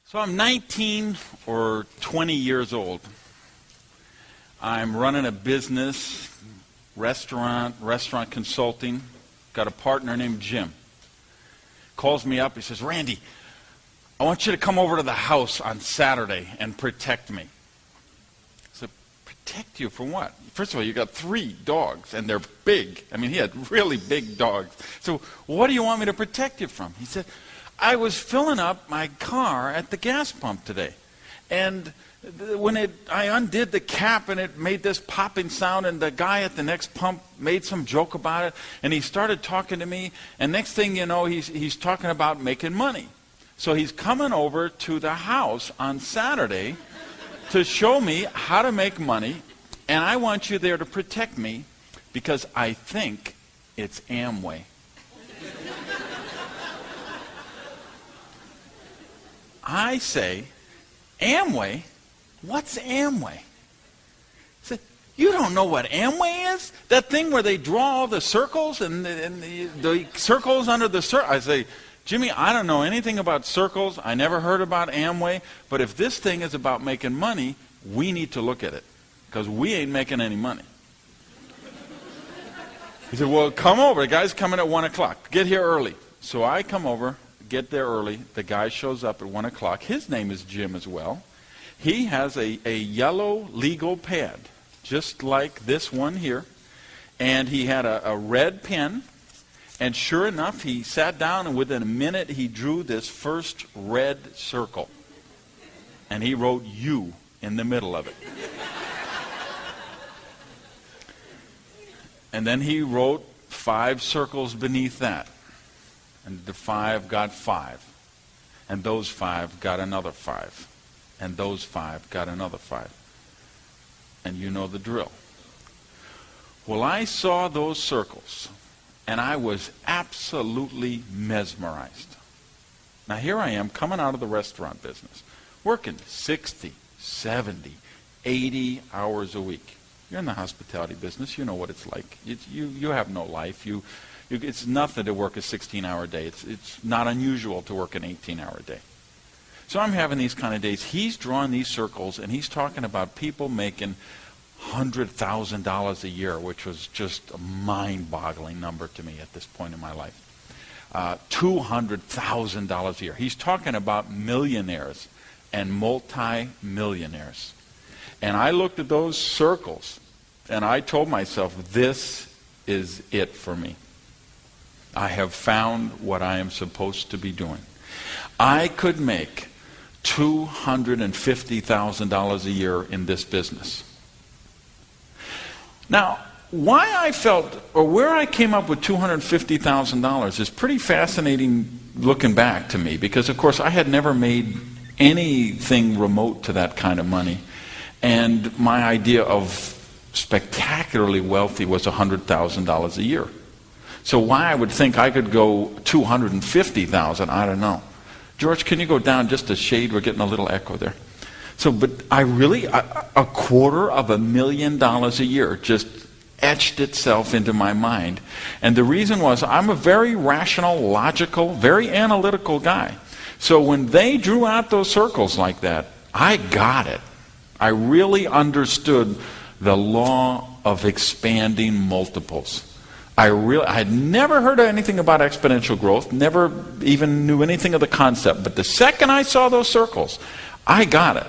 So I'm 19 or 20 years old. I'm running a business, restaurant consulting. Got a partner named Jim. Calls me up. He says, Randy, I want you to come over to the house on Saturday and protect me. I said, protect you from what? First of all, you got 3 dogs, and they're big. I mean, he had really big dogs. So what do you want me to protect you from? He said, I was filling up my car at the gas pump today, and when I undid the cap and it made this popping sound, and the guy at the next pump made some joke about it, and he started talking to me, and next thing you know, he's talking about making money. So he's coming over to the house on Saturday to show me how to make money, and I want you there to protect me because I think it's Amway. I say, Amway? What's Amway? I said, you don't know what Amway is? That thing where they draw all the circles and the circles under the circle. I say, Jimmy, I don't know anything about circles. I never heard about Amway. But if this thing is about making money, we need to look at it because we ain't making any money. He said, well, come over. The guy's coming at 1 o'clock. Get here early. So I come over. Get there early. The guy shows up at 1 o'clock. His name is Jim as well. He has a yellow legal pad, just like this one here. And he had a red pen. And sure enough, he sat down, and within a minute, he drew this first red circle. And he wrote "you" in the middle of it. And then he wrote 5 circles beneath that. And the 5 got 5. And those 5 got another 5. And those 5 got another 5. And you know the drill. Well, I saw those circles, and I was absolutely mesmerized. Now here I am coming out of the restaurant business, working 60, 70, 80 hours a week. You're in the hospitality business. You know what it's like. You have no life. It's nothing to work a 16-hour day. It's not unusual to work an 18-hour day. So I'm having these kind of days. He's drawing these circles, and he's talking about people making $100,000 a year, which was just a mind-boggling number to me at this point in my life. $200,000 a year. He's talking about millionaires and multi-millionaires. And I looked at those circles, and I told myself, this is it for me. I have found what I am supposed to be doing. I could make $250,000 a year in this business. Now, why I felt, or where I came up with $250,000 is pretty fascinating looking back to me, because of course I had never made anything remote to that kind of money. And my idea of spectacularly wealthy was $100,000 a year. So why I would think I could go $250,000, I don't know. George, can you go down just a shade? We're getting a little echo there. So, but I really, $250,000 a year just etched itself into my mind. And the reason was I'm a very rational, logical, very analytical guy. So when they drew out those circles like that, I got it. I really understood the law of expanding multiples. I had never heard of anything about exponential growth, never even knew anything of the concept. But the second I saw those circles, I got it.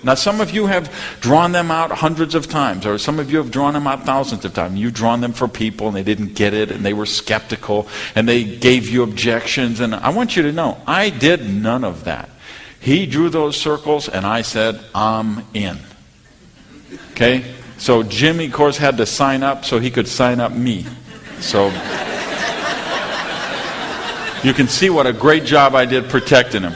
Now, some of you have drawn them out hundreds of times, or some of you have drawn them out thousands of times. You've drawn them for people, and they didn't get it, and they were skeptical, and they gave you objections. And I want you to know, I did none of that. He drew those circles, and I said, I'm in. Okay? So Jimmy, of course, had to sign up so he could sign up me. So you can see what a great job I did protecting him.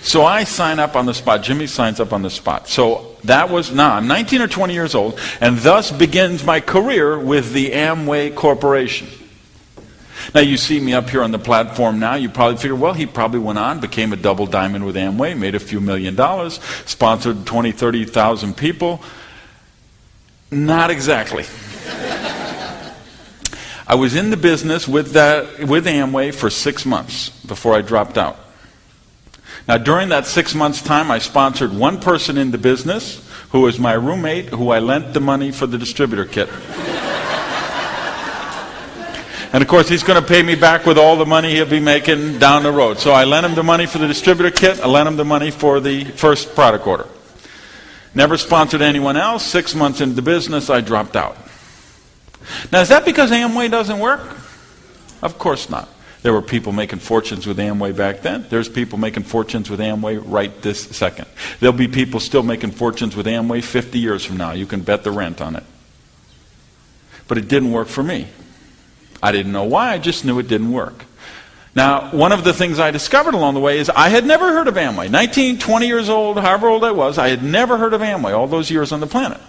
So I sign up on the spot. Jimmy signs up on the spot. So that was, now I'm 19 or 20 years old, and thus begins my career with the Amway Corporation. Now you see me up here on the platform now, you probably figure, well, he probably went on, became a double diamond with Amway, made a few $1,000,000, sponsored 20, 30,000 people. Not exactly. I was in the business with Amway for 6 months before I dropped out. Now, during that 6 months' time, I sponsored one person in the business who was my roommate, who I lent the money for the distributor kit. And of course, he's going to pay me back with all the money he'll be making down the road. So I lent him the money for the distributor kit. I lent him the money for the first product order. Never sponsored anyone else. 6 months into the business, I dropped out. Now, is that because Amway doesn't work? Of course not. There were people making fortunes with Amway back then. There's people making fortunes with Amway right this second. There'll be people still making fortunes with Amway 50 years from now. You can bet the rent on it. But it didn't work for me. I didn't know why, I just knew it didn't work. Now, one of the things I discovered along the way is I had never heard of Amway. 19, 20 years old, however old I was, I had never heard of Amway all those years on the planet.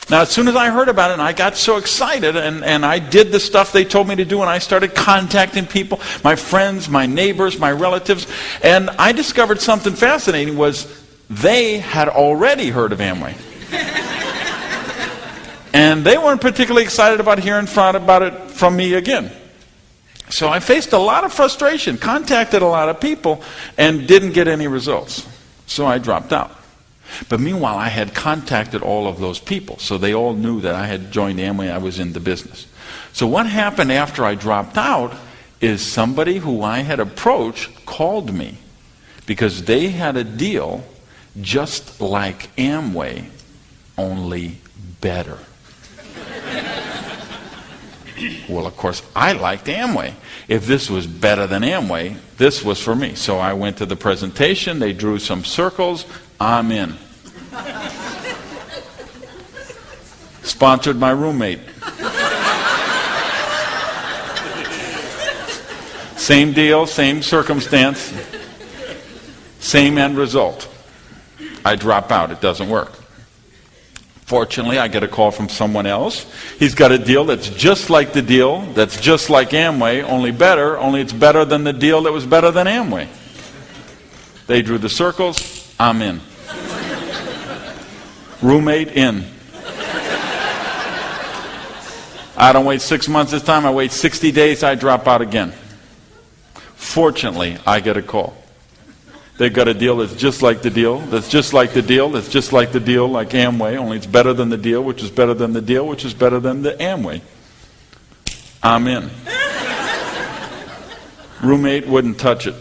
Now, as soon as I heard about it, and I got so excited, and I did the stuff they told me to do, and I started contacting people, my friends, my neighbors, my relatives, and I discovered something fascinating was they had already heard of Amway. And they weren't particularly excited about hearing about it from me again. So I faced a lot of frustration, contacted a lot of people, and didn't get any results. So I dropped out. But meanwhile, I had contacted all of those people, so they all knew that I had joined Amway, I was in the business. So what happened after I dropped out is somebody who I had approached called me because they had a deal just like Amway, only better. Well, of course, I liked Amway. If this was better than Amway, this was for me. So I went to the presentation, they drew some circles, I'm in. Sponsored my roommate. Same deal, same circumstance, same end result. I drop out, it doesn't work. Fortunately, I get a call from someone else. He's got a deal that's just like the deal, that's just like Amway, only better, only it's better than the deal that was better than Amway. They drew the circles, I'm in. Roommate in. I don't wait 6 months this time, I wait 60 days, I drop out again. Fortunately, I get a call. They've got a deal that's just like the deal, that's just like the deal, that's just like the deal like Amway, only it's better than the deal, which is better than the deal, which is better than the Amway. I'm in. Roommate wouldn't touch it.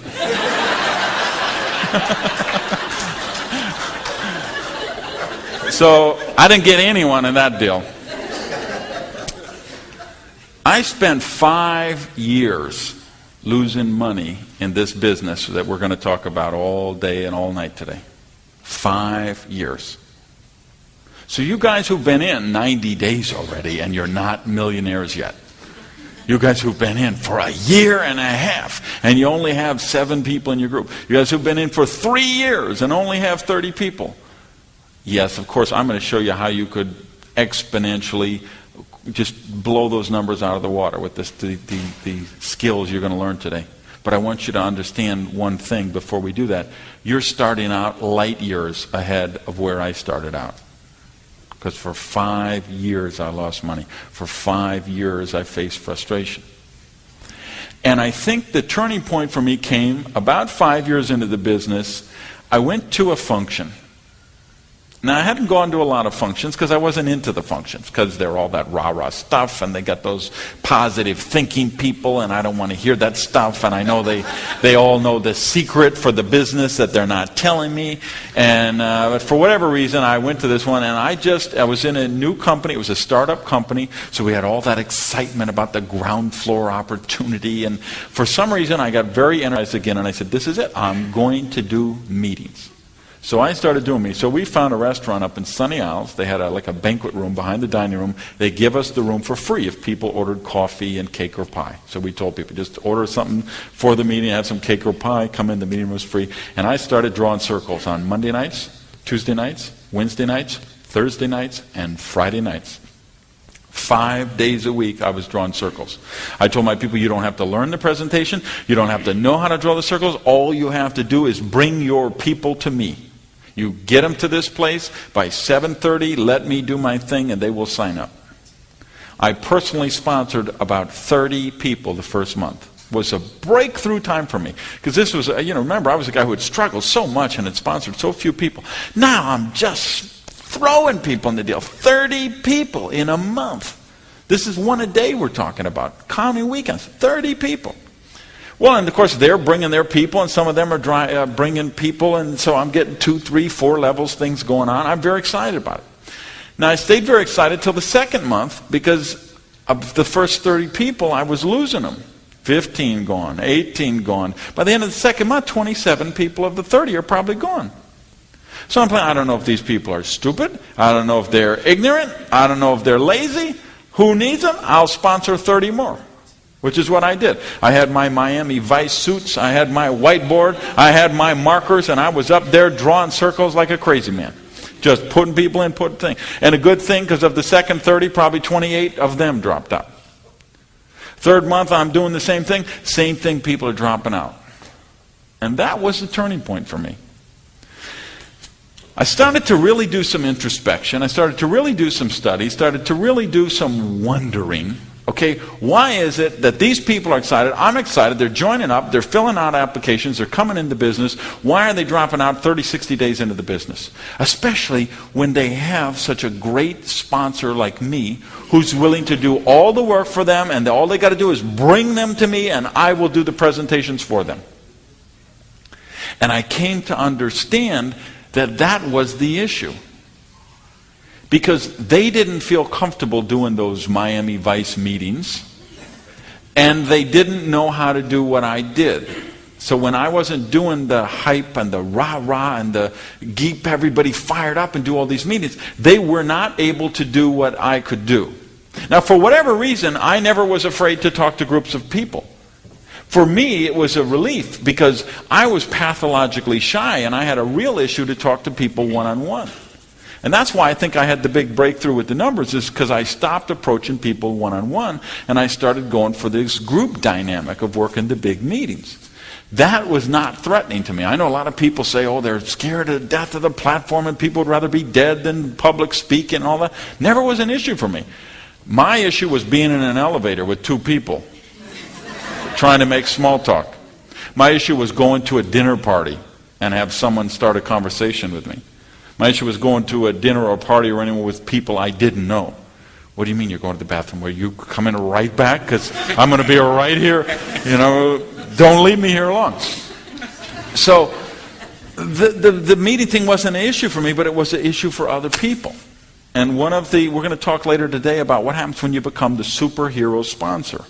So I didn't get anyone in that deal. I spent 5 years losing money in this business that we're going to talk about all day and all night today. 5 years. So you guys who've been in 90 days already and you're not millionaires yet. You guys who've been in for a year and a half and you only have 7 people in your group. You guys who've been in for 3 years and only have 30 people. Yes, of course, I'm going to show you how you could exponentially just blow those numbers out of the water with the skills you're going to learn today. But I want you to understand one thing before we do that. You're starting out light years ahead of where I started out. Because for 5 years I lost money. For 5 years I faced frustration. And I think the turning point for me came about 5 years into the business. I went to a function. Now, I hadn't gone to a lot of functions because I wasn't into the functions because they're all that rah-rah stuff and they got those positive thinking people and I don't want to hear that stuff and I know they all know the secret for the business that they're not telling me. And but for whatever reason, I went to this one and I was in a new company. It was a startup company, so we had all that excitement about the ground floor opportunity. And for some reason, I got very energized again and I said, this is it. I'm going to do meetings. So I started doing meetings. So we found a restaurant up in Sunny Isles. They had like a banquet room behind the dining room. They give us the room for free if people ordered coffee and cake or pie. So we told people, just order something for the meeting, have some cake or pie, come in, the meeting room was free. And I started drawing circles on Monday nights, Tuesday nights, Wednesday nights, Thursday nights, and Friday nights. 5 days a week I was drawing circles. I told my people, you don't have to learn the presentation. You don't have to know how to draw the circles. All you have to do is bring your people to me. You get them to this place by 7:30, let me do my thing, and they will sign up. I personally sponsored about 30 people the first month. was a breakthrough time for me. Because this was, remember, I was a guy who had struggled so much and had sponsored so few people. Now I'm just throwing people in the deal. 30 people in a month. This is one a day we're talking about. Counting weekends. 30 people. Well, and of course, they're bringing their people, and some of them are bringing people, and so I'm getting 2, 3, 4 levels, things going on. I'm very excited about it. Now, I stayed very excited till the second month, because of the first 30 people, I was losing them. 15 gone, 18 gone. By the end of the second month, 27 people of the 30 are probably gone. So I'm playing, I don't know if these people are stupid. I don't know if they're ignorant. I don't know if they're lazy. Who needs them? I'll sponsor 30 more. Which is what I did. I had my Miami Vice suits, I had my whiteboard, I had my markers, and I was up there drawing circles like a crazy man. Just putting people in, putting things. And a good thing, because of the second 30, probably 28 of them dropped out. Third month, I'm doing the same thing, people are dropping out. And that was the turning point for me. I started to really do some introspection, I started to really do some study, started to really do some wondering. Okay, why is it that these people are excited? I'm excited. They're joining up. They're filling out applications. They're coming into business. Why are they dropping out 30, 60 days into the business? Especially when they have such a great sponsor like me who's willing to do all the work for them, and all they got to do is bring them to me and I will do the presentations for them. And I came to understand that that was the issue. Because they didn't feel comfortable doing those Miami Vice meetings, and they didn't know how to do what I did. So when I wasn't doing the hype and the rah-rah and the keep everybody fired up and do all these meetings, they were not able to do what I could do. Now, for whatever reason, I never was afraid to talk to groups of people. For me, it was a relief because I was pathologically shy, and I had a real issue to talk to people one-on-one. And that's why I think I had the big breakthrough with the numbers, is because I stopped approaching people one-on-one and I started going for this group dynamic of working the big meetings. That was not threatening to me. I know a lot of people say, oh, they're scared to death of the platform and people would rather be dead than public speaking and all that. Never was an issue for me. My issue was being in an elevator with 2 people trying to make small talk. My issue was going to a dinner party and have someone start a conversation with me. My issue was going to a dinner or a party or anywhere with people I didn't know. What do you mean you're going to the bathroom? Where you coming right back? Because I'm going to be right here. Don't leave me here long. So the meeting thing wasn't an issue for me, but it was an issue for other people. And we're going to talk later today about what happens when you become the superhero sponsor.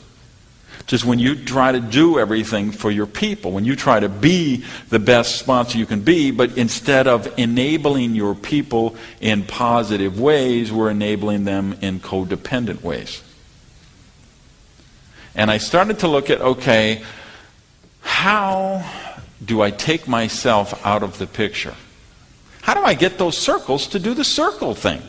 Just when you try to do everything for your people, when you try to be the best sponsor you can be, but instead of enabling your people in positive ways, we're enabling them in codependent ways. And I started to look at, okay, how do I take myself out of the picture? How do I get those circles to do the circle thing?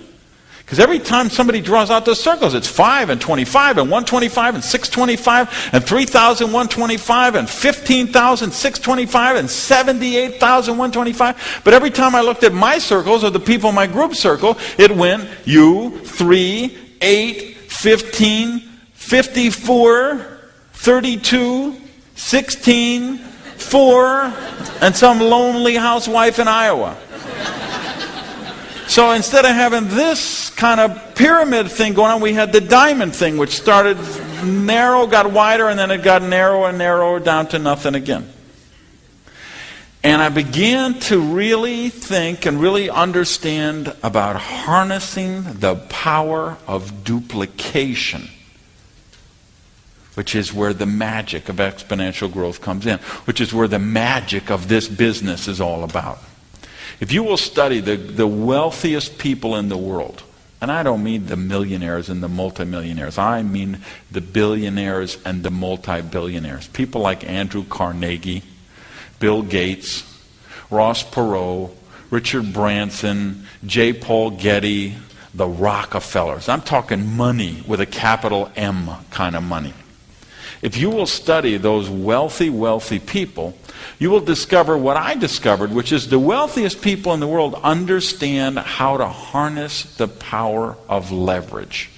Because every time somebody draws out those circles, it's 5 and 25 and 125 and 625 and 3,125 and 15,625 and 78,125. But every time I looked at my circles or the people in my group circle, it went you, 3, 8, 15, 54, 32, 16, 4, and some lonely housewife in Iowa. So instead of having this kind of pyramid thing going on, we had the diamond thing, which started narrow, got wider, and then it got narrower and narrower down to nothing again. And I began to really think and really understand about harnessing the power of duplication, which is where the magic of exponential growth comes in, which is where the magic of this business is all about. If you will study the wealthiest people in the world, and I don't mean the millionaires and the multimillionaires, I mean the billionaires and the multi-billionaires. People like Andrew Carnegie, Bill Gates, Ross Perot, Richard Branson, J. Paul Getty, the Rockefellers. I'm talking money with a capital M kind of money. If you will study those wealthy, wealthy people, you will discover what I discovered, which is the wealthiest people in the world understand how to harness the power of leverage.